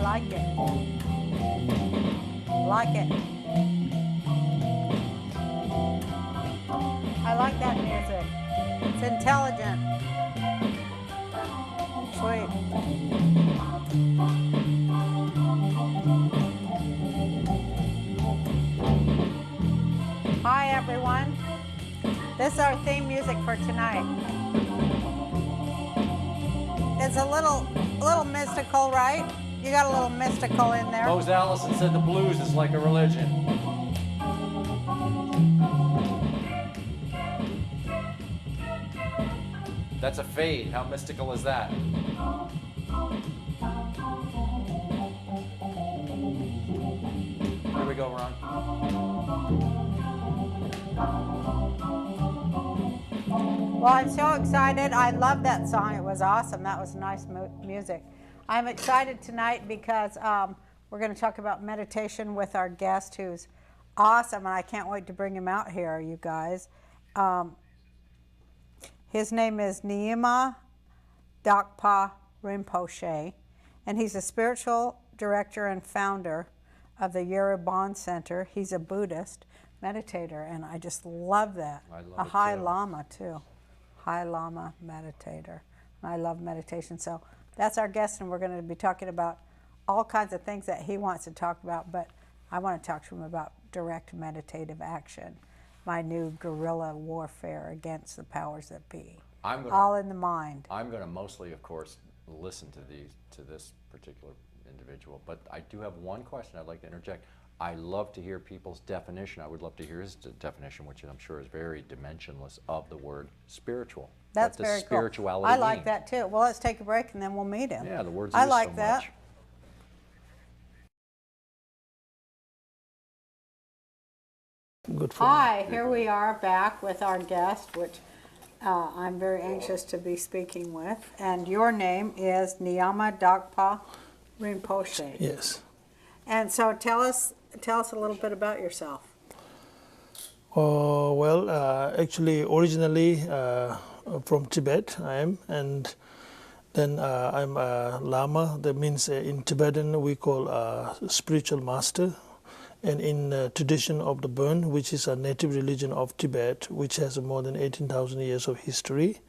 like it. Like it. I like that music. It's intelligent. Sweet. Hi everyone. This is our theme music for tonight. It's a little mystical, right? You got a little mystical in there. Mose Allison said the blues is like a religion. That's a fade. How mystical is that? Here we go, Ron. Well, I'm so excited. I love that song. It was awesome. That was nice music. I'm excited tonight because we're going to talk about meditation with our guest who's awesome, and I can't wait to bring him out here, you guys. His name is Nyima Dakpa Rinpoche, and he's a spiritual director and founder of the Yereban Center. He's a Buddhist meditator, and I just love that. A High Lama, too. High Lama meditator. I love meditation. So that's our guest, and we're going to be talking about all kinds of things that he wants to talk about, but I want to talk to him about direct meditative action, my new guerrilla warfare against the powers that be. All in the mind. I'm going to mostly, of course, listen to this particular individual, but I do have one question I'd like to interject. I love to hear people's definition. I would love to hear his definition, which I'm sure is very dimensionless, of the word spiritual. That's very cool. Spirituality I like that too. Well, let's take a break and then we'll meet him. Yeah, the words I use like so that. much. Good for Hi, here we are back with our guest, which I'm very anxious to be speaking with. And your name is Nyima Dakpa Rinpoche. Yes. And so tell us a little bit about yourself. Well, actually, originally from Tibet, I am, and then I'm a Lama. That means in Tibetan we call spiritual master. And in tradition of the Burn, which is a native religion of Tibet, which has more than 18,000 years of history.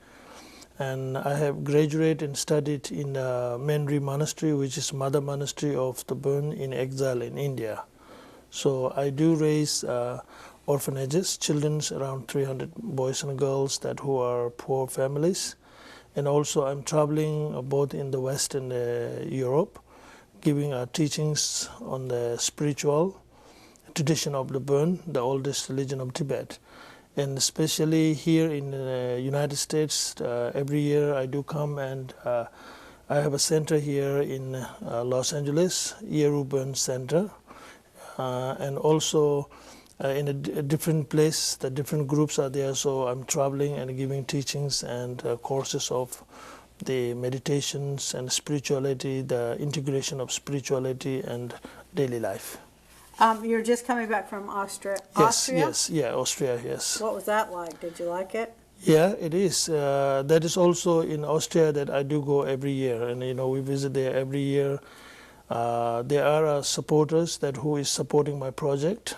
And I have graduated and studied in Menri Monastery, which is mother monastery of the Burn in exile in India. So I do raise orphanages, children, around 300 boys and girls who are poor families. And also I'm traveling both in the West and Europe, giving teachings on the spiritual tradition of the Burn, the oldest religion of Tibet. And especially here in the United States, every year I do come, and I have a center here in Los Angeles, Yeru Burn Center, and also in a different place, the different groups are there, so I'm traveling and giving teachings and courses of the meditations and spirituality, the integration of spirituality and daily life. You're just coming back from Austria? Austria, yes. What was that like? Did you like it? Yeah, it is. That is also in Austria that I do go every year, and we visit there every year. There are supporters who is supporting my project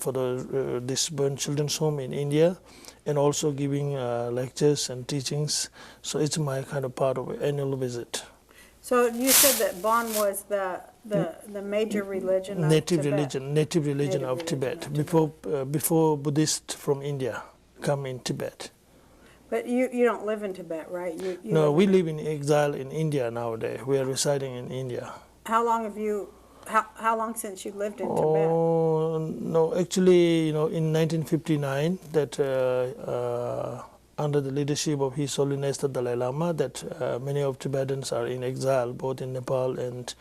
for this Burn Children's Home in India, and also giving lectures and teachings. So it's my kind of part of annual visit. So you said that Bon was the major religion of Tibet. Native religion of Tibet. Before Buddhists from India come in Tibet. But you don't live in Tibet, right? No, we live in exile in India nowadays. We are residing in India. How long since you lived in Tibet? Oh, no, actually, in 1959, that under the leadership of His Holiness the Dalai Lama, that many of Tibetans are in exile, both in Nepal and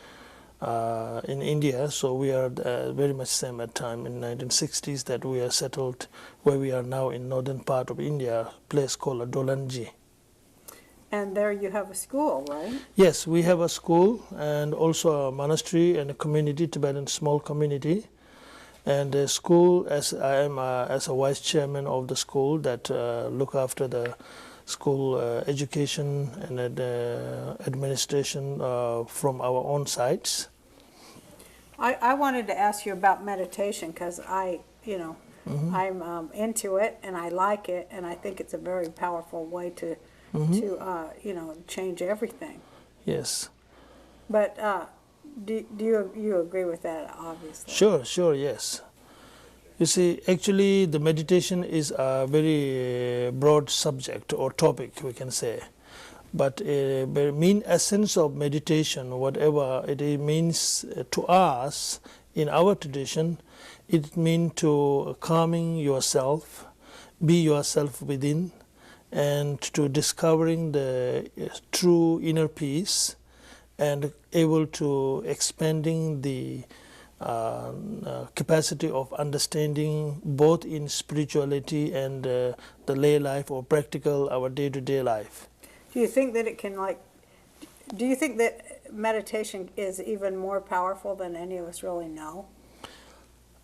in India. So we are very much same at time in 1960s that we are settled where we are now in northern part of India, a place called Dolanji. And there you have a school, right? Yes, we have a school and also a monastery and a community, Tibetan small community. And the school, as I am as a vice chairman of the school that look after the school education and administration from our own sites. I wanted to ask you about meditation because I'm into it and I like it and I think it's a very powerful way to change everything. Yes. But do you agree with that? Obviously. Sure, yes. You see, actually, the meditation is a very broad subject or topic, we can say. But the main essence of meditation, whatever it means to us in our tradition, it means to calming yourself, be yourself within, and to discovering the true inner peace, and able to expanding the capacity of understanding both in spirituality and the lay life or practical our day-to-day life. Do you think that it can do you think that meditation is even more powerful than any of us really know?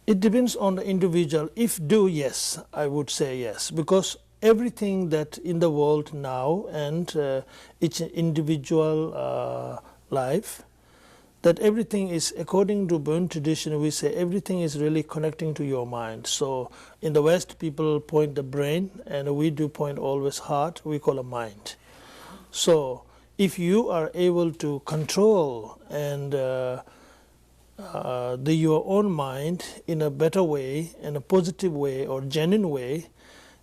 It depends on the individual. If yes, I would say yes, because everything that in the world now and each individual life, that everything is, according to Burn tradition, we say everything is really connecting to your mind. So in the West, people point the brain, and we do point always heart, we call a mind. So if you are able to control and your own mind in a better way, in a positive way or genuine way,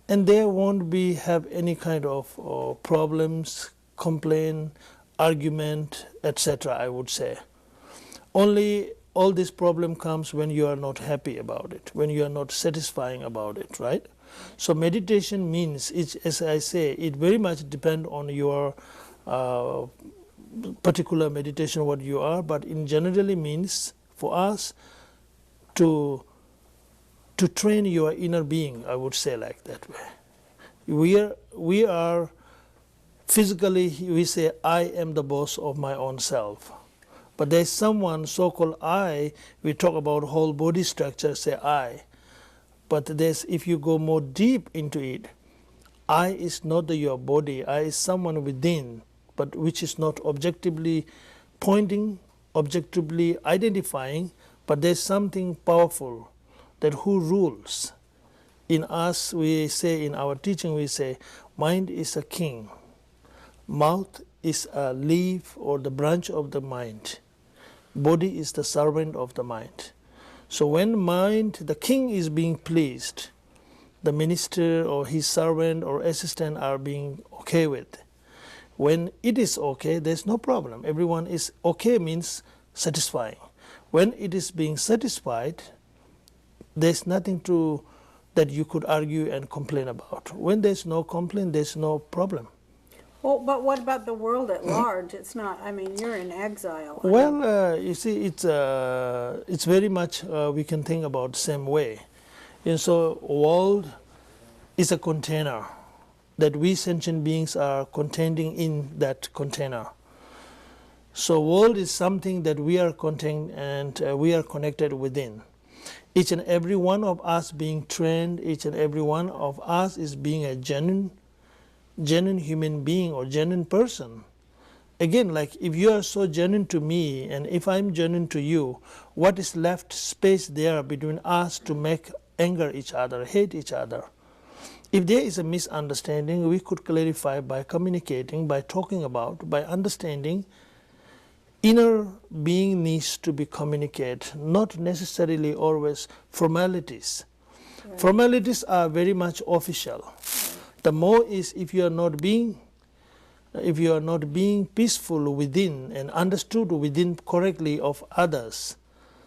and there won't have any kind of problems, complaint, argument, etc., I would say. Only all this problem comes when you are not happy about it, when you are not satisfying about it, right? So meditation means, as I say, it very much depends on your particular meditation, what you are, but in generally means for us to train your inner being, I would say like that way. We are physically, we say, I am the boss of my own self. But there's someone, so-called I, we talk about whole body structure, say I. But if you go more deep into it, I is not your body, I is someone within, but which is not objectively pointing, objectively identifying, but there's something powerful that who rules. In us, we say, in our teaching, we say, mind is a king, mouth is a leaf or the branch of the mind. Body is the servant of the mind. So when mind, the king is being pleased, the minister or his servant or assistant are being okay with. When it is okay, there's no problem. Everyone is okay means satisfying. When it is being satisfied, there's nothing that you could argue and complain about. When there's no complaint, there's no problem. Well, but what about the world at large? It's not, I mean, you're in exile. Well, you see, it's very much, we can think about the same way. And so world is a container that we sentient beings are containing in that container. So world is something that we are contained and we are connected within. Each and every one of us being trained, each and every one of us is being a genuine human being or genuine person. Again, like if you are so genuine to me and if I'm genuine to you, what is left space there between us to make anger each other, hate each other? If there is a misunderstanding, we could clarify by communicating, by talking about, by understanding. Inner being needs to be communicated, not necessarily always formalities. Right. Formalities are very much official. Right. The more is if you are not being peaceful within and understood within correctly of others,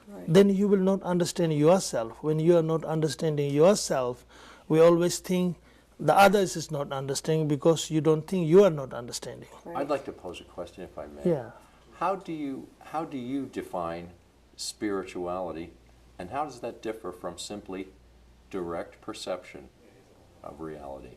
right, then you will not understand yourself. When you are not understanding yourself, we always think the others is not understanding because you don't think you are not understanding. Right. I'd like to pose a question, if I may. Yeah. How do you define spirituality, and how does that differ from simply direct perception of reality?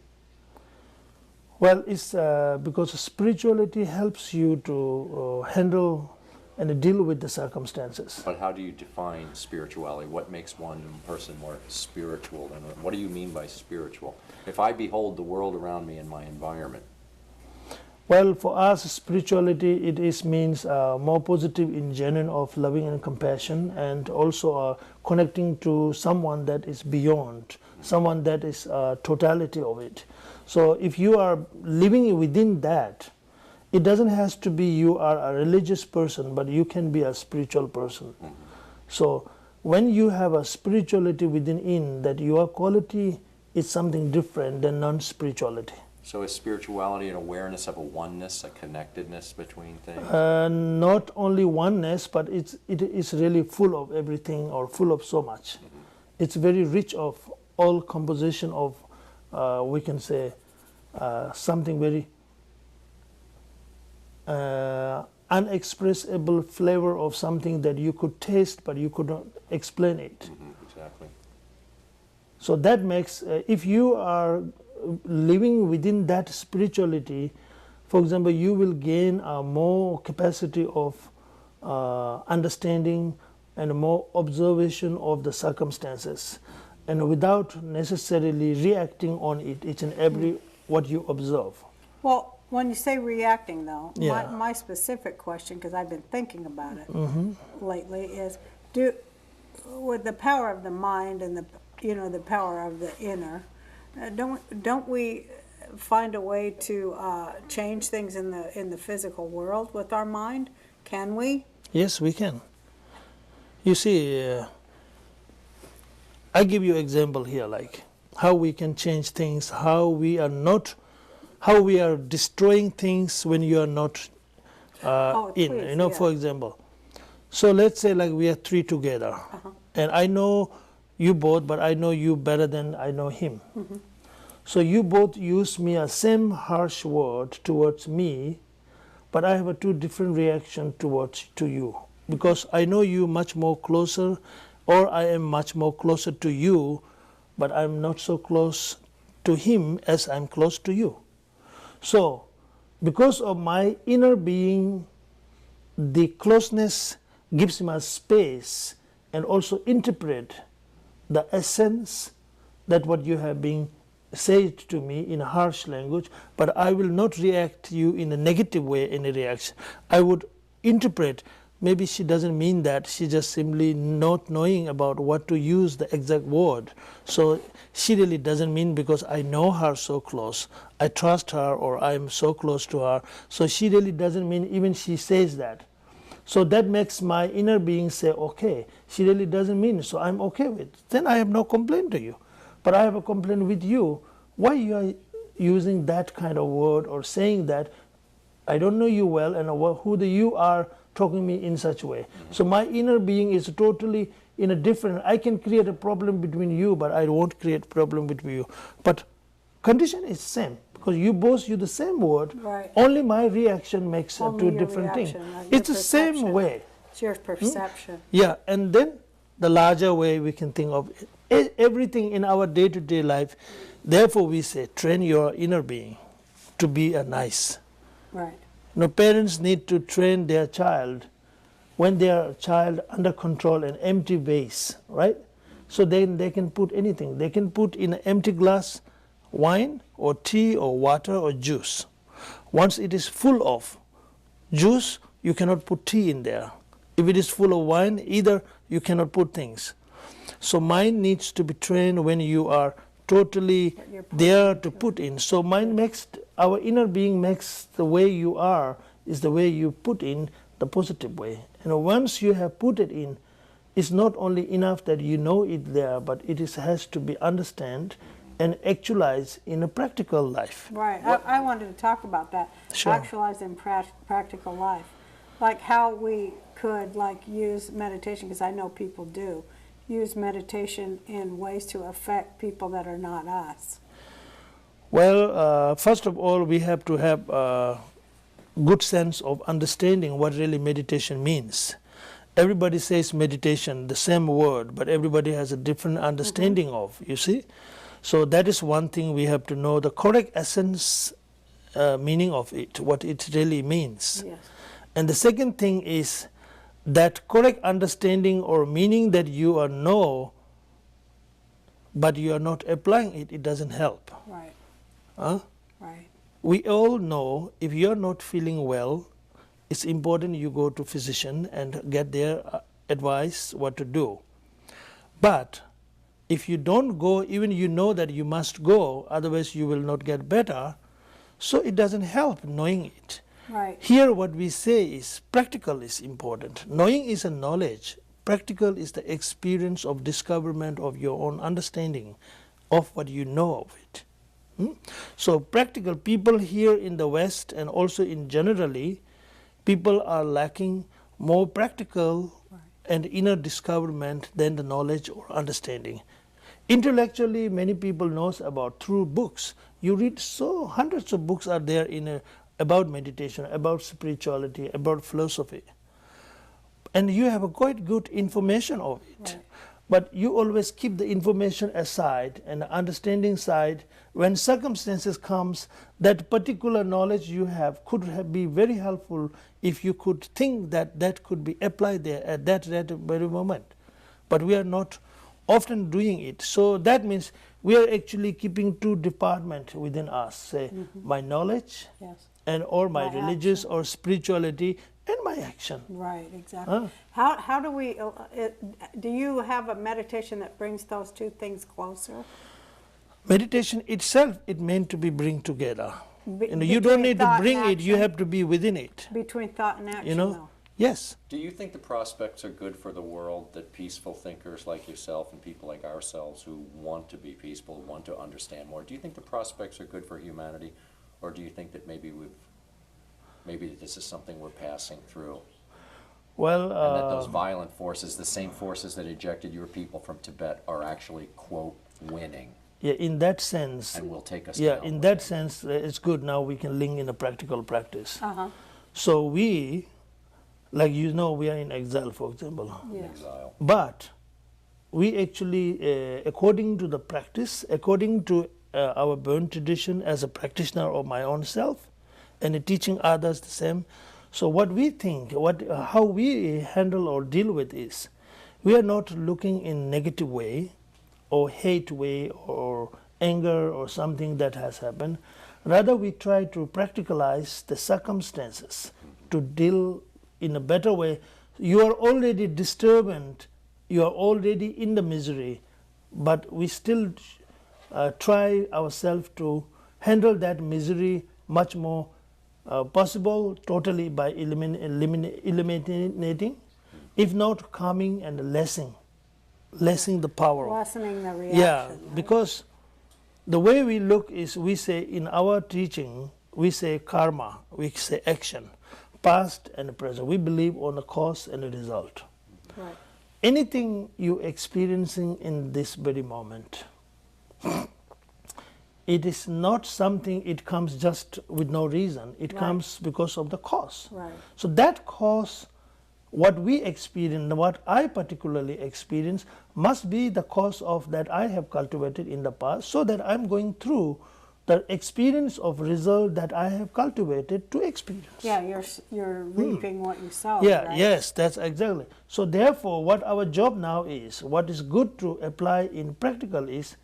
Well, it's because spirituality helps you to handle and deal with the circumstances. But how do you define spirituality? What makes one person more spiritual? And what do you mean by spiritual? If I behold the world around me and my environment, Well, for us, spirituality, means more positive in genuine of loving and compassion, and also connecting to someone that is beyond, someone that is totality of it. So if you are living within that, it doesn't have to be you are a religious person, but you can be a spiritual person. So when you have a spirituality within, that your quality is something different than non-spirituality. So is spirituality an awareness of a oneness, a connectedness between things? Not only oneness, but it is really full of everything, or full of so much. It's very rich of all composition of, we can say, something very unexpressible flavor of something that you could taste, but you could not explain it. Exactly. So that makes, if you are living within that spirituality, for example, you will gain a more capacity of understanding and more observation of the circumstances, and without necessarily reacting on it, each and every what you observe. Well, when you say reacting, though, Yeah. my specific question, because I've been thinking about it lately, is with the power of the mind and the power of the inner, don't we find a way to change things in the physical world with our mind? Can we? Yes, we can. You see, I give you example here, like how we can change things, how we are destroying things when you are not in. Please, You know, yeah. for example. So let's say like we are three together, and I know you both, but I know you better than I know him. So you both use me a same harsh word towards me, but I have a two different reaction to you, because I know you much more closer, or I am much more closer to you, but I'm not so close to him as I'm close to you. So because of my inner being, the closeness gives him a space and also interpret the essence that what you have been said to me in a harsh language, but I will not react to you in a negative way, any reaction. I would interpret, maybe she doesn't mean that, she just simply not knowing about what to use the exact word. So she really doesn't mean, because I know her so close, I trust her, or I'm so close to her, so she really doesn't mean even she says that. So that makes my inner being say, okay, she really doesn't mean it, so I'm okay with it. Then I have no complaint to you. But I have a complaint with you. Why you are using that kind of word or saying that? I don't know you well, and who you are talking me in such a way. So my inner being is totally in a different, I can create a problem between you, but I won't create problem between you. But condition is same, because you both use the same word, Right. only my reaction makes Only two your different things. reaction, your It's the same perception. way. It's your perception. Yeah, and then the larger way we can think of everything in our day-to-day life. Therefore we say, train your inner being to be a nice. Right. Now parents need to train their child when their child under control an empty vase, right? So then they can put anything. They can put in an empty glass wine or tea or water or juice. Once it is full of juice, you cannot put tea in there. If it is full of wine, either you cannot put things. So mind needs to be trained when you are totally there to put in. So mind makes, our inner being makes the way you are is the way you put in the positive way. And once you have put it in, it's not only enough that you know it there, but it has to be understand and actualize in a practical life. Right. I wanted to talk about that. Sure. Actualize in practical life. Like how we could use meditation, because I know people do, use meditation in ways to affect people that are not us. Well, first of all, we have to have a good sense of understanding what really meditation means. Everybody says meditation, the same word, but everybody has a different understanding of, you see. So that is one thing we have to know, the correct essence, meaning of it, what it really means. Yes. And the second thing is that correct understanding or meaning that you know, but you are not applying it, it doesn't help. Right. Huh? Right. we all know if you're not feeling well, it's important you go to physician and get their advice what to do. But if you don't go, even you know that you must go, otherwise you will not get better, so it doesn't help knowing it. Right. Here what we say is practical is important. Knowing is a knowledge. Practical is the experience of discoverment of your own understanding of what you know of it. So practical people here in the West and also in generally, people are lacking more practical and inner discoverment than the knowledge or understanding. Intellectually, many people knows about through books. You read so hundreds of books are there about meditation, about spirituality, about philosophy. And you have a quite good information of it. Right. But you always keep the information aside and the understanding side. When circumstances comes, that particular knowledge you have could be very helpful if you could think that that could be applied there at that very moment. But we are not often doing it. So that means we are actually keeping two departments within us, say my knowledge Yes. and or my My religious or spirituality and my action. Right, exactly. How do we, do you have a meditation that brings those two things closer? Meditation itself, it meant to be bring together. You don't Between need to thought bring and it, you action? have to be within it. Between thought and action, You know? though. Yes. Do you think the prospects are good for the world that peaceful thinkers like yourself and people like ourselves who want to be peaceful, want to understand more, do you think the prospects are good for humanity? Or do you think that maybe this is something we're passing through? Well, And that those violent forces, the same forces that ejected your people from Tibet, are actually, quote, winning yeah, in that sense, and will take us yeah, down in with that it. sense, it's good now we can link in a practical practice. Uh-huh. So we, like you know, we are in exile, for example. Yes. Exile. But we actually, according to the practice, according to our Burn tradition as a practitioner of my own self, and teaching others the same. So what we think, how we handle or deal with is, we are not looking in negative way, or hate way, or anger, or something that has happened. Rather, we try to practicalize the circumstances to deal in a better way. You are already disturbed, you are already in the misery, but we still try ourselves to handle that misery much more possible, totally by eliminating, if not calming and lessening the power. Lessening the reaction. Yeah, right? because the way we look is, we say in our teaching, we say karma, we say action, past and present. We believe on the cause and the result. Right. Anything you experiencing in this very moment, it is not something, it comes just with no reason. It Right. comes because of the cause. Right. So that cause, what we experience, what I particularly experience, must be the cause of that I have cultivated in the past, so that I'm going through the experience of result that I have cultivated to experience. Yeah, you're reaping what you sow. Yeah, right? yes, that's exactly. So therefore, what our job now is, what is good to apply in practical is,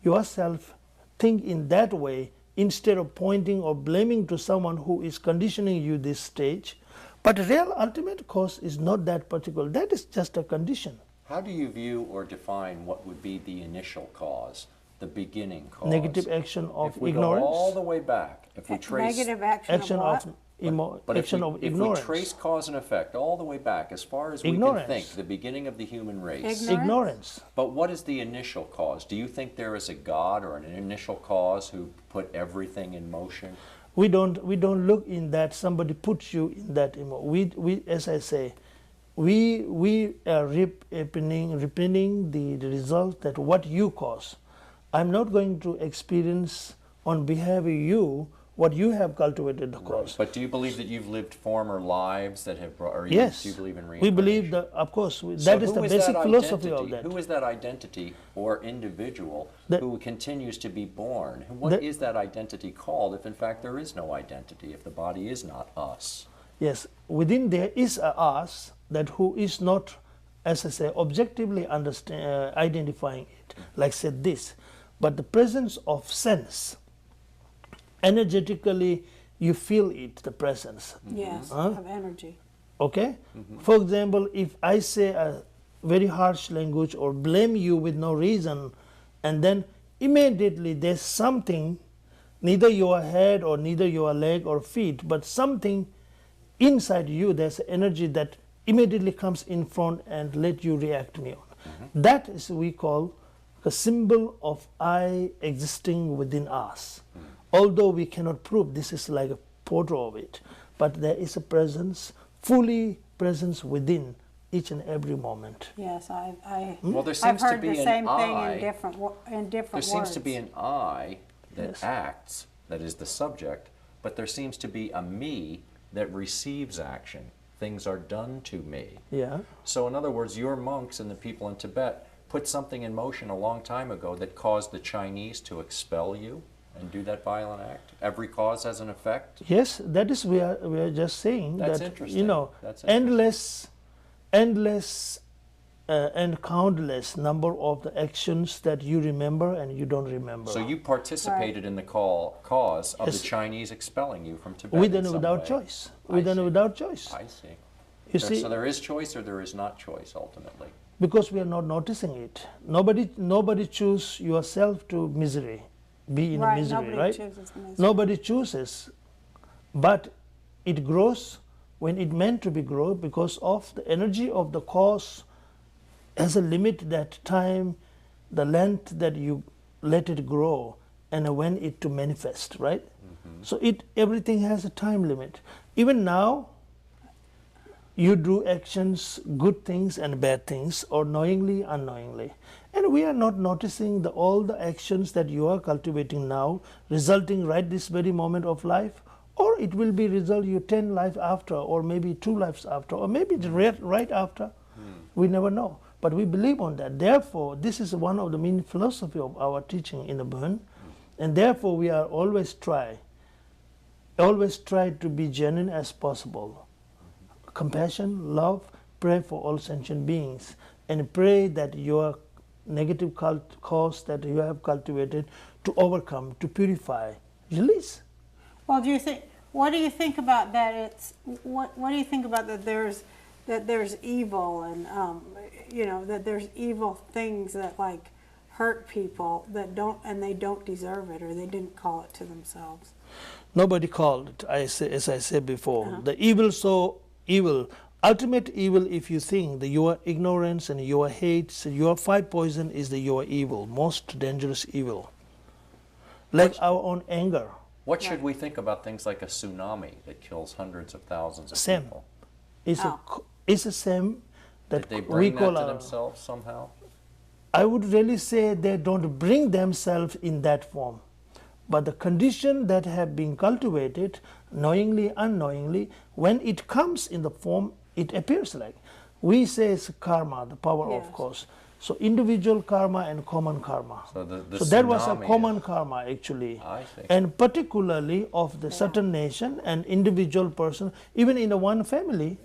yourself think in that way, instead of pointing or blaming to someone who is conditioning you this stage. But real ultimate cause is not that particular. That is just a condition. How do you view or define what would be the initial cause, the beginning cause? Negative action of If we ignorance. go all the way back, if we trace Negative action, Action of what? of But of if ignorance. we trace cause and effect all the way back, as far as we Ignorance. can think, the beginning of the human race. Ignorance. Ignorance. But what is the initial cause? Do you think there is a God or an initial cause who put everything in motion? We don't look in that somebody puts you in that. We as I say, we are repeating the result that what you cause. I'm not going to experience on behalf of you what you have cultivated the cause. But do you believe that you've lived former lives that have brought, or Yes, do you believe in we reincarnation? believe that, of course, So that is who the basic that philosophy of identity? that. Who is that identity or individual That- who continues to be born? What is that identity called if in fact there is no identity, if the body is not us? Yes, within there is a us that who is not, as I say, objectively identifying it, like said this, but the presence of sense energetically you feel it, the presence. Yes, Huh? of energy. Okay? For example, if I say a very harsh language or blame you with no reason, and then immediately there's something, neither your head or neither your leg or feet, but something inside you, there's energy that immediately comes in front and let you react me on. That is we call a symbol of I existing within us. Although we cannot prove this is like a photo of it, but there is a presence, fully presence within each and every moment. Yes, Well, there I've seems to heard be the an same thing I. in different There words. seems to be an I that Yes. acts, that is the subject, but there seems to be a me that receives action. Things are done to me. Yeah. So in other words, your monks and the people in Tibet put something in motion a long time ago that caused the Chinese to expel you and do that violent act? Every cause has an effect? Yes, that is we are just saying That's that interesting. you know That's interesting. endless and countless number of the actions that you remember and you don't remember. So you participated in the cause of Yes. the Chinese expelling you from Tibet with in and some without way. choice. I With and see. without choice. I see. You see, So there is choice or there is not choice ultimately. because we are not noticing it. Nobody choose yourself to misery, be in Right, misery, nobody right? chooses misery. Nobody chooses, but it grows when it meant to be grow because of the energy of the cause has a limit, that time, the length that you let it grow and when it to manifest, right? So everything has a time limit. Even now, you do actions, good things and bad things, or knowingly, unknowingly. And we are not noticing all the actions that you are cultivating now, resulting right this very moment of life, or it will be result you 10 lives after, or maybe 2 lives after, or maybe right after. We never know. But we believe on that. Therefore, this is one of the main philosophy of our teaching in the Burn. And therefore, we are always try to be genuine as possible. Compassion, love, pray for all sentient beings, and pray that your negative cause that you have cultivated to overcome, to purify, release. Well, what do you think about that? What do you think about that? There's evil and that there's evil things that like hurt people that they don't deserve it or they didn't call it to themselves. Nobody called it. As I said before, the evil so evil. Ultimate evil, if you think that your ignorance and your hate, so your five poison is your evil, most dangerous evil. Like our own anger. What should we think about things like a tsunami that kills hundreds of thousands of Same. people? It's the same that Did they we bring that call to our. themselves somehow? I would really say they don't bring themselves in that form. But the condition that have been cultivated, knowingly, unknowingly, when it comes in the form, it appears like. We say it's karma, the power of Yes. cause. So individual karma and common karma. So the So that was a tsunami common is- karma actually. I see. And particularly of the certain nation and individual person, even in a one family,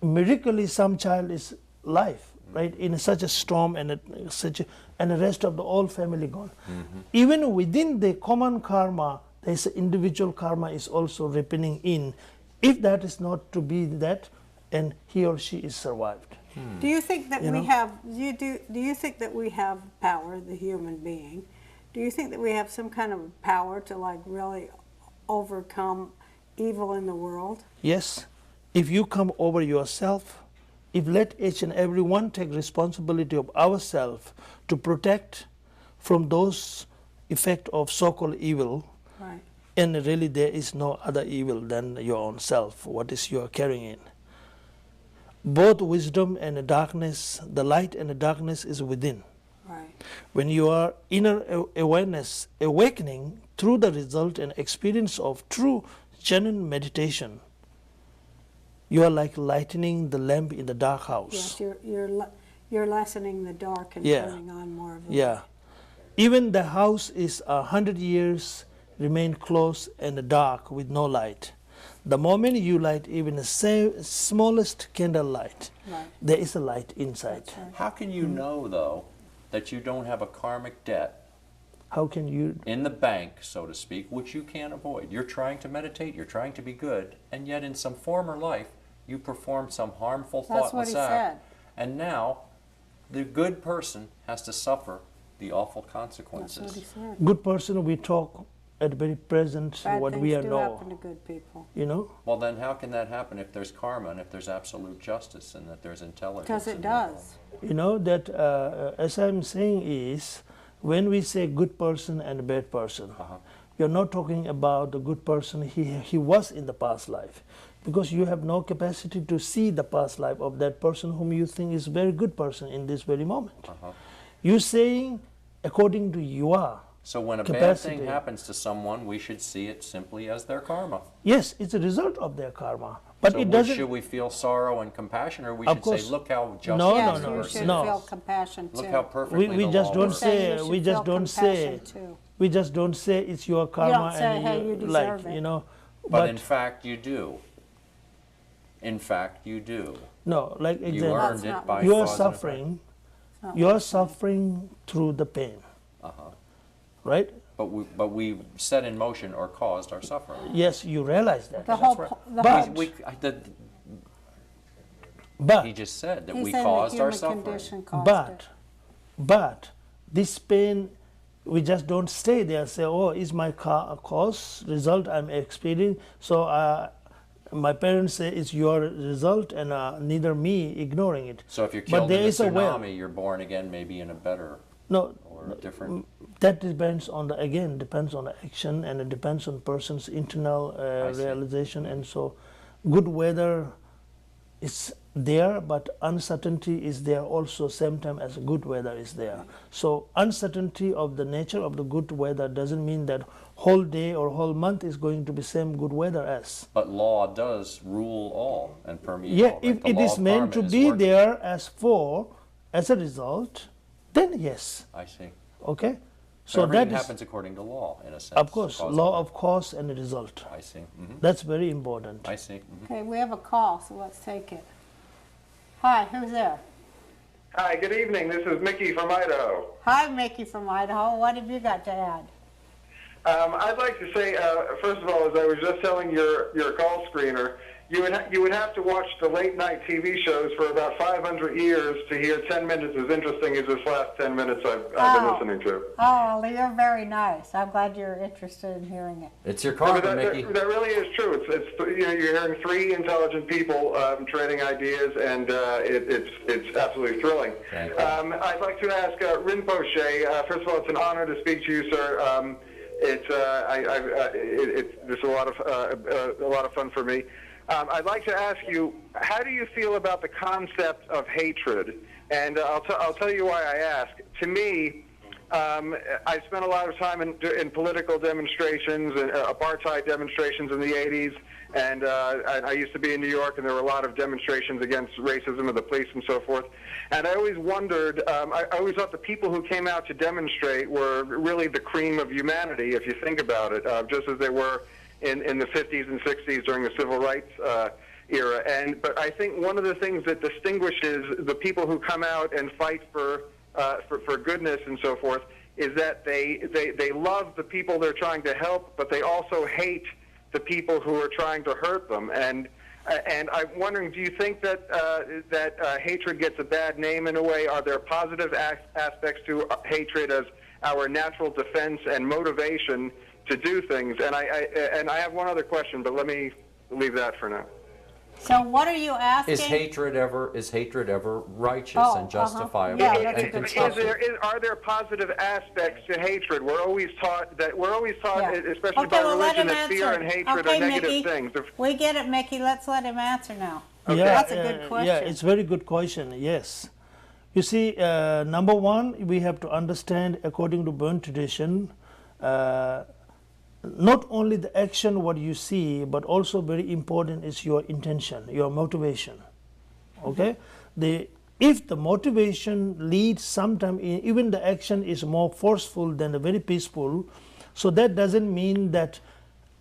miraculously some child is life, right? In such a storm and and the rest of the whole family gone. Even within the common karma, there's individual karma is also ripening in. If that is not to be that, and he or she is survived. Do you think that You we know? have? Do you think that we have power, the human being? Do you think that we have some kind of power to like really overcome evil in the world? Yes, if you come over yourself, if let each and every one take responsibility of ourselves to protect from those effect of so-called evil, Right. and really there is no other evil than your own self, what is you are carrying in. Both wisdom and the darkness, the light and the darkness is within. Right. When you are inner awareness awakening through the result and experience of true genuine meditation, you are like lightening the lamp in the dark house. Yes, you're lessening the dark and Yeah. turning on more of the Yeah. Even the house is 100 years remain closed and dark with no light. The moment you light even the smallest candle light, Right. there is a light inside. That's right. How can you know, though, that you don't have a karmic debt How can you? In the bank, so to speak, which you can't avoid. You're trying to meditate, you're trying to be good, and yet in some former life, you performed some harmful, That's what thoughtless he act. said. And now, the good person has to suffer the awful That's what he consequences. said. Good person, we talk at very present Bad what things we do know. happen to good people. You know? Well, then how can that happen if there's karma and if there's absolute justice and that there's intelligence? Because it in the does. world? You know that as I'm saying is, when we say good person and a bad person, you're not talking about the good person he was in the past life, because you have no capacity to see the past life of that person whom you think is a very good person in this very moment. You're saying according to your So when a bad capacity. thing happens to someone, we should see it simply as their karma. Yes, it's a result of their karma, but So it doesn't. should we feel sorrow and compassion, or we Of should course. say, look how just No, Yes, this you person should is. No. feel compassion too. Look how perfectly we the just law don't works. Say you say should we just feel don't say compassion, too. we just don't say it's your karma don't say, and "Hey, you like deserve it." you know. But in fact, you do. In fact, you do. no, like You example, earned That's it not by what you are cause and effect. suffering. not You what are suffering through the pain, right? But we set in motion or caused our suffering. Yes, you realize that. The whole, right. the But- whole, But He just said that he's we saying the caused our human suffering. condition caused it. but this pain, we just don't stay there. Say, oh, is my cause result I'm experiencing? So my parents say it's your result, and neither me ignoring it. So if you're But killed in there a is a way. tsunami, you're born again maybe in a better No, or a different. that depends on the depends on the action, and it depends on person's internal I see. realization. And so good weather is there, but uncertainty is there also same time as good weather is there. So uncertainty of the nature of the good weather doesn't mean that whole day or whole month is going to be same good weather as. But law does rule all and permeate Yeah, all. if Like the it law is of meant karma to is be working. there as a result, then yes, I see. okay. So So that everything is, happens according to law, in a sense. of course, cause law and of cause and result. effect. I see. That's very important. I see. Okay, we have a call, so let's take it. Hi, who's there? Hi, good evening. This is Mickey from Idaho. Hi, Mickey from Idaho. What have you got to add? I'd like to say, first of all, as I was just telling your call screener, you would have to watch the late night TV shows for about 500 years to hear 10 minutes as interesting as this last 10 minutes I've been listening to. Oh, well, you're very nice. I'm glad you're interested in hearing it. It's your No, karma, but Mickey. that really is true. It's you know, you're hearing three intelligent people trading ideas, and it's absolutely thrilling. Thank you. I'd like to ask Rinpoche. First of all, it's an honor to speak to you, sir. It's a lot of fun for me. I'd like to ask you, how do you feel about the concept of hatred? And I'll tell you why I ask. To me, I spent a lot of time in political demonstrations, and apartheid demonstrations in the 80s, and I used to be in New York, and there were a lot of demonstrations against racism of the police and so forth. And I always wondered, I always thought the people who came out to demonstrate were really the cream of humanity, if you think about it, just as they were in the 50s and 60s during the civil rights era. But I think one of the things that distinguishes the people who come out and fight for goodness and so forth is that they love the people they're trying to help, but they also hate the people who are trying to hurt them. And I'm wondering, do you think that hatred gets a bad name in a way? Are there positive aspects to hatred as our natural defense and motivation to do things? And I have one other question, but let me leave that for now. So what are you asking? Is hatred ever righteous Oh, and justifiable Yeah, that's a and good constructive? Are there positive aspects to hatred? We're always taught, Yeah. especially Okay, by well, let religion, him that fear answer. and hatred Okay, are negative Mickey, things. we get it, Mickey. Let's let him answer now. Yeah, That's a good question. Yeah, it's very good question. Yes, you see, number one, we have to understand, according to Burn tradition, not only the action what you see, but also very important is your intention, your motivation. Okay, if the motivation leads sometime, even the action is more forceful than the very peaceful, so that doesn't mean that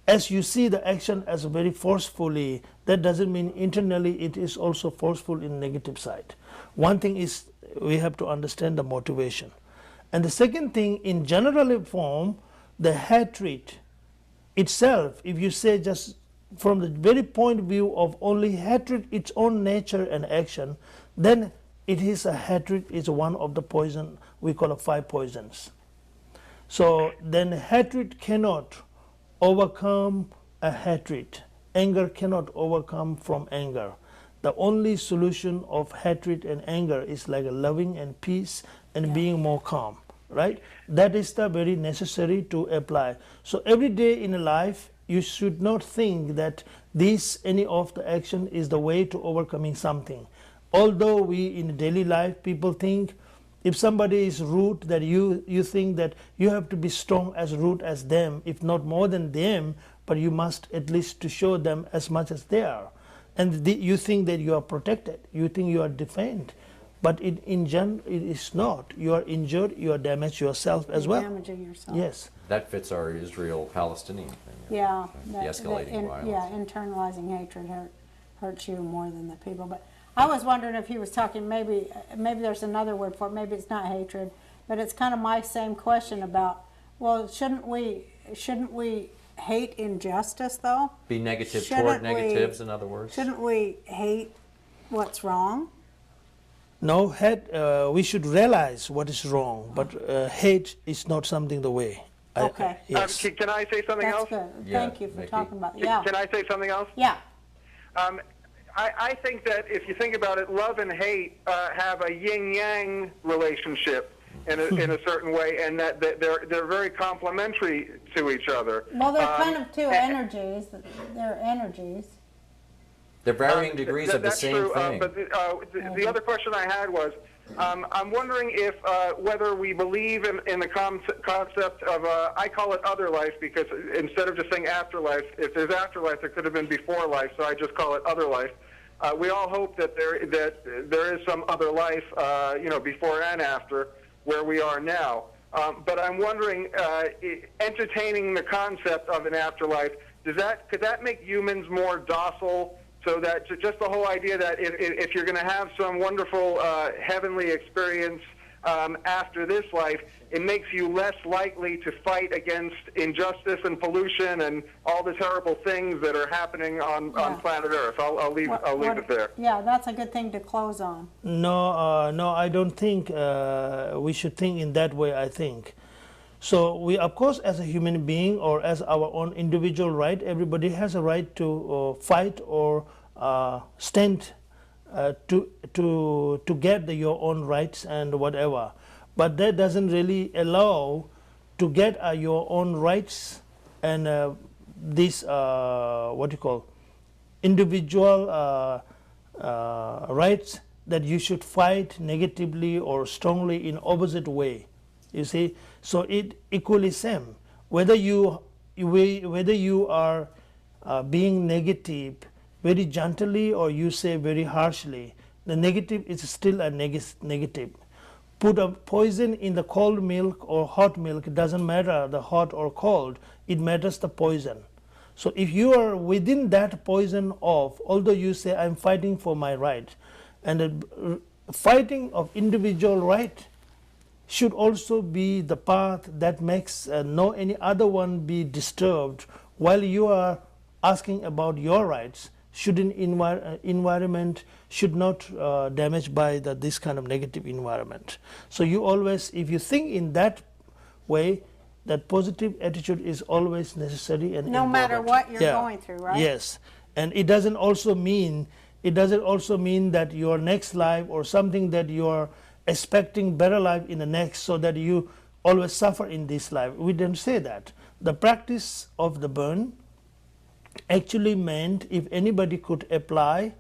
as you see the action as very forcefully, that doesn't mean internally it is also forceful in negative side. One thing is we have to understand the motivation. And the second thing, in general form, the hatred itself, if you say just from the very point of view of only hatred, its own nature and action, then it is a hatred is one of the poison we call 5 poisons. So then hatred cannot overcome a hatred. Anger cannot overcome from anger. The only solution of hatred and anger is like a loving and peace and being more calm, right? That is the very necessary to apply. So every day in life, you should not think that any of the action is the way to overcoming something. Although we in daily life, people think if somebody is rude, that you think that you have to be strong as rude as them, if not more than them, but you must at least to show them as much as they are. And you think that you are protected, you think you are defended. But in general, it is not. You are injured, you are damaged yourself as well. Damaging yourself. Yes. That fits our Israel-Palestinian thing. Yeah. The escalating violence. Yeah, internalizing hatred hurts you more than the people. But I was wondering if he was talking, maybe there's another word for it, maybe it's not hatred, but it's kind of my same question about, well, shouldn't we hate injustice though? Be negative Shouldn't toward we- negatives, in other words? Shouldn't we hate what's wrong? No, we should realize what is wrong, but hate is not something the way. Okay. Yes. Can I say something That's else? good. Yeah, Thank you for Mickey. talking about it. Yeah. Can I say something else? Yeah. I think that if you think about it, love and hate have a yin-yang relationship in a certain way, and that they're very complementary to each other. Well, they're kind of two energies. They're energies. They're varying degrees of the That's same true, thing. but the other question I had was, I'm wondering if whether we believe in the concept of, I call it other life, because instead of just saying afterlife, if there's afterlife, there could have been before life, so I just call it other life. We all hope that there is some other life, before and after where we are now. But I'm wondering, entertaining the concept of an afterlife, could that make humans more docile? So that just the whole idea that if you're going to have some wonderful heavenly experience after this life, it makes you less likely to fight against injustice and pollution and all the terrible things that are happening on planet Earth. I'll leave it there. Yeah, that's a good thing to close on. No, I don't think we should think in that way, I think. So we, of course, as a human being or as our own individual right, everybody has a right to fight or stand to get your own rights and whatever. But that doesn't really allow to get your own rights and this individual rights that you should fight negatively or strongly in opposite way. You see, so it equally same. Whether you are being negative very gently or you say very harshly, the negative is still a negative. Put a poison in the cold milk or hot milk, it doesn't matter the hot or cold, it matters the poison. So if you are within that poison of, although you say I'm fighting for my right, and the fighting of individual right should also be the path that makes no any other one be disturbed while you are asking about your rights. Shouldn't environment should not damaged by this kind of negative environment. So you always, if you think in that way, that positive attitude is always necessary and No important. matter what you're going through, right? Yes, and it doesn't also mean that your next life or something that you are expecting better life in the next, so that you always suffer in this life. We don't say that. The practice of the burn actually meant if anybody could apply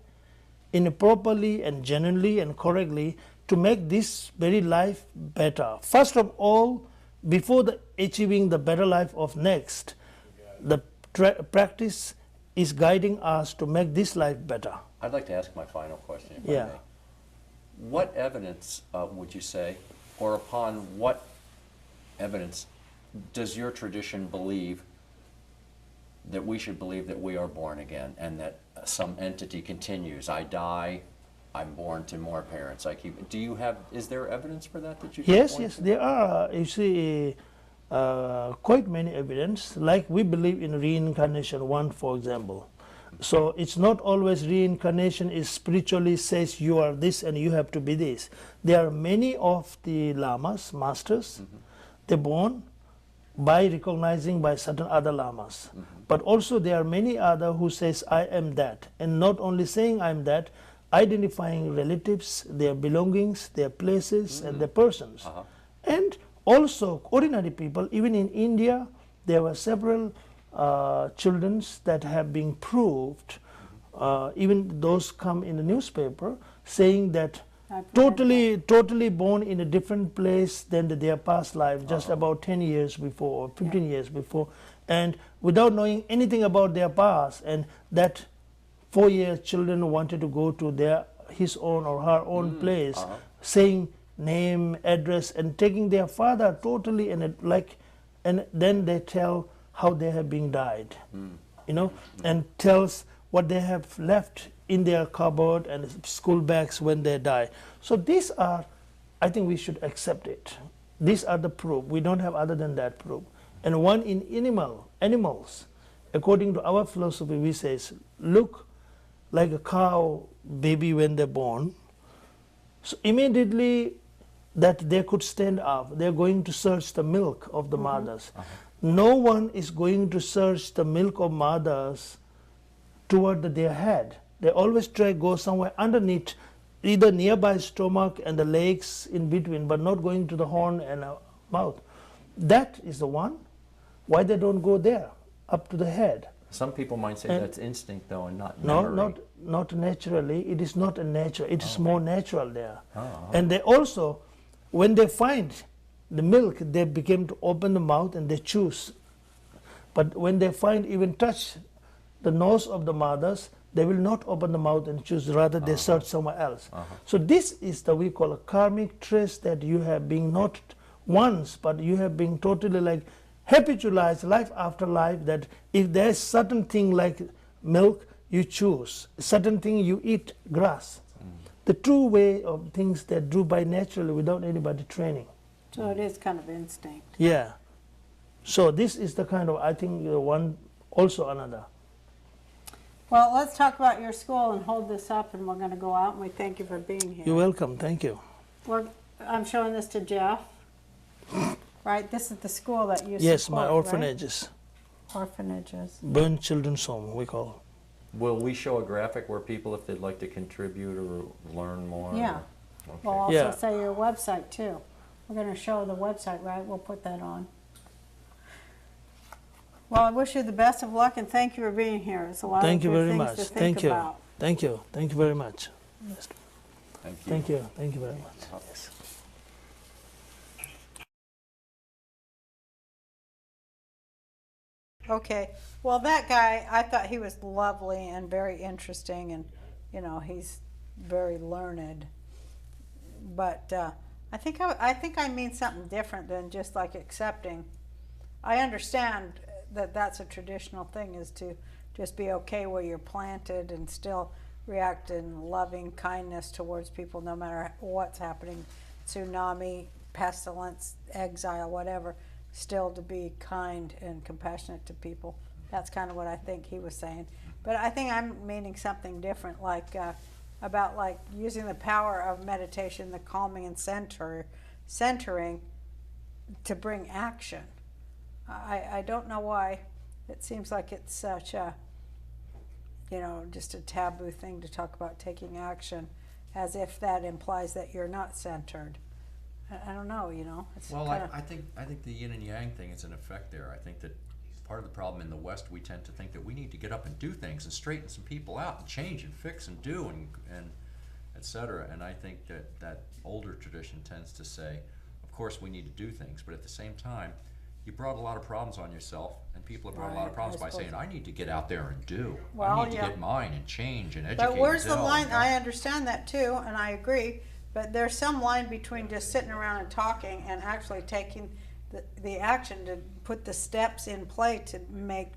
in properly and genuinely and correctly to make this very life better. First of all, before achieving the better life of next, the practice is guiding us to make this life better. I'd like to ask my final question, if Yeah. I may. What evidence would you say, or upon what evidence does your tradition believe that we should believe that we are born again and that some entity continues? I die, I'm born to more parents. I keep. Do you have? Is there evidence for that you? Yes, can point yes, to? there are. You see, quite many evidence. Like we believe in reincarnation. One, for example. So it's not always reincarnation is spiritually says you are this and you have to be this. There are many of the lamas, masters. They're born by recognizing by certain other lamas. But also there are many other who says I am that, and not only saying I am that, identifying relatives, their belongings, their places, and their persons. And also ordinary people, even in India, there were several children that have been proved, even those come in the newspaper, saying that totally born in a different place than their past life, just about 10 years before or 15 years before, and without knowing anything about their past, and that 4-year children wanted to go to his own or her own place, saying name, address, and taking their father totally, and then they tell how they have been died, you know, and tells what they have left in their cupboard and school bags when they die. So these are, I think we should accept it. These are the proof. We don't have other than that proof. And one in animals, according to our philosophy, we say, look like a cow baby when they're born. So immediately that they could stand up, they're going to search the milk of the mothers. No one is going to search the milk of mothers toward their head. They always try to go somewhere underneath, either nearby stomach and the legs in between, but not going to the horn and mouth. That is the one. Why they don't go there, up to the head? Some people might say And that's instinct, though, and not memory. No, not naturally. It is not a natural. It is more natural there. And they also, when they find the milk, they begin to open the mouth and they choose. But when they find, even touch the nose of the mothers, they will not open the mouth and choose. Rather, they search somewhere else. So this is the we call a karmic trace that you have been not once, but you have been totally like habitualized life after life. That if there is certain thing like milk, you choose. Certain thing you eat grass. The true way of things that do by naturally without anybody training. So it is kind of instinct. Yeah. So this is the kind of, I think, one, also another. Well, let's talk about your school and hold this up, and we're going to go out, and we thank you for being here. You're welcome. Thank you. I'm showing this to Jeff. Right? This is the school that you support, Yes, my right? orphanages. Orphanages. Burn Children's Home, we call. Will we show a graphic where people, if they'd like to contribute or learn more? Yeah. or- Okay. We'll also Yeah. say your website, too. We're going to show the website, right? We'll put that on. Well, I wish you the best of luck, and thank you for being here. It's a lot Thank of you good very things much. to think Thank you. about. Thank you. Thank you very much. Yes. Thank you. Thank you. Thank you very much. Yes. Okay. Well, that guy, I thought he was lovely and very interesting, and, you know, he's very learned. But I think I mean something different than just like accepting. I understand that that's a traditional thing, is to just be okay where you're planted and still react in loving kindness towards people no matter what's happening, tsunami, pestilence, exile, whatever, still to be kind and compassionate to people. That's kind of what I think he was saying. But I think I'm meaning something different, like about like using the power of meditation, the calming and centering to bring action. I don't know why it seems like it's such a, you know, just a taboo thing to talk about taking action, as if that implies that you're not centered. I don't know, you know. It's Well, kinda, I think the yin and yang thing is an effect there. I think that part of the problem in the West, we tend to think that we need to get up and do things and straighten some people out and change and fix and do and et cetera. And I think that older tradition tends to say, of course we need to do things, but at the same time, you brought a lot of problems on yourself, and people have brought a lot of problems by saying, I need to get out there and do. Well, I need to yeah. get mine and change and educate. but where's and the tell, line? you know? I understand that too, and I agree. But there's some line between just sitting around and talking and actually taking the action to put the steps in play to make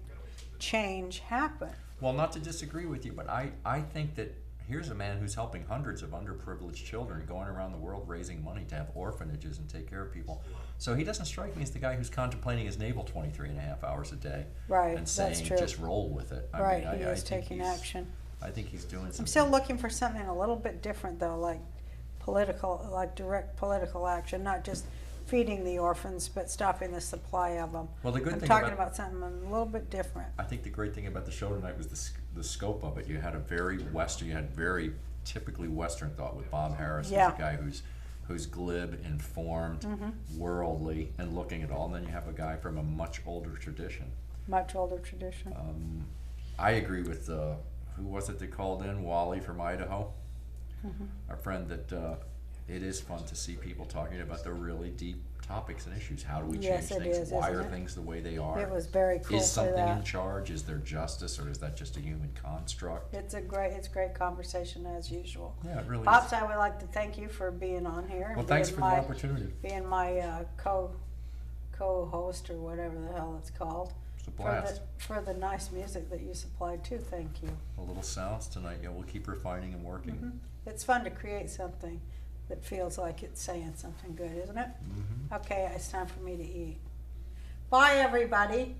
change happen. Well, not to disagree with you, but I think that here's a man who's helping hundreds of underprivileged children, going around the world raising money to have orphanages and take care of people. So he doesn't strike me as the guy who's contemplating his navel 23.5 hours a day. Right, And that's saying, true. just roll with it. Right, I he is think taking he's- action. I think he's doing something. I'm still looking for something a little bit different though, like political, like direct political action, not just feeding the orphans, but stopping the supply of them. Well, the good I'm thing talking about- about something a little bit different. I think the great thing about the show tonight was the scope of it. You had a very Western, you had very typically Western thought with Bob Harris. Yeah. He's a guy who's glib, informed, worldly, and looking at all. And then you have a guy from a much older tradition. Much older tradition. I agree with who was it that called in? Wally from Idaho. Our friend that it is fun to see people talking about the really deep topics and issues. How do we Yes, change it things? is, Why isn't are it? things the way they are? It was very cool Is for something in that. charge? Is there justice, or is that just a human construct? It's great conversation as usual. Yeah, it really Pops, is. I would like to thank you for being on here. and Well, thanks being for the my- opportunity. Being my co-host or whatever the hell it's called. It's a blast. For the nice music that you supplied too, thank you. A little sounds tonight. Yeah, we'll keep refining and working. It's fun to create something that feels like it's saying something good, isn't it? Okay, it's time for me to eat. Bye, everybody.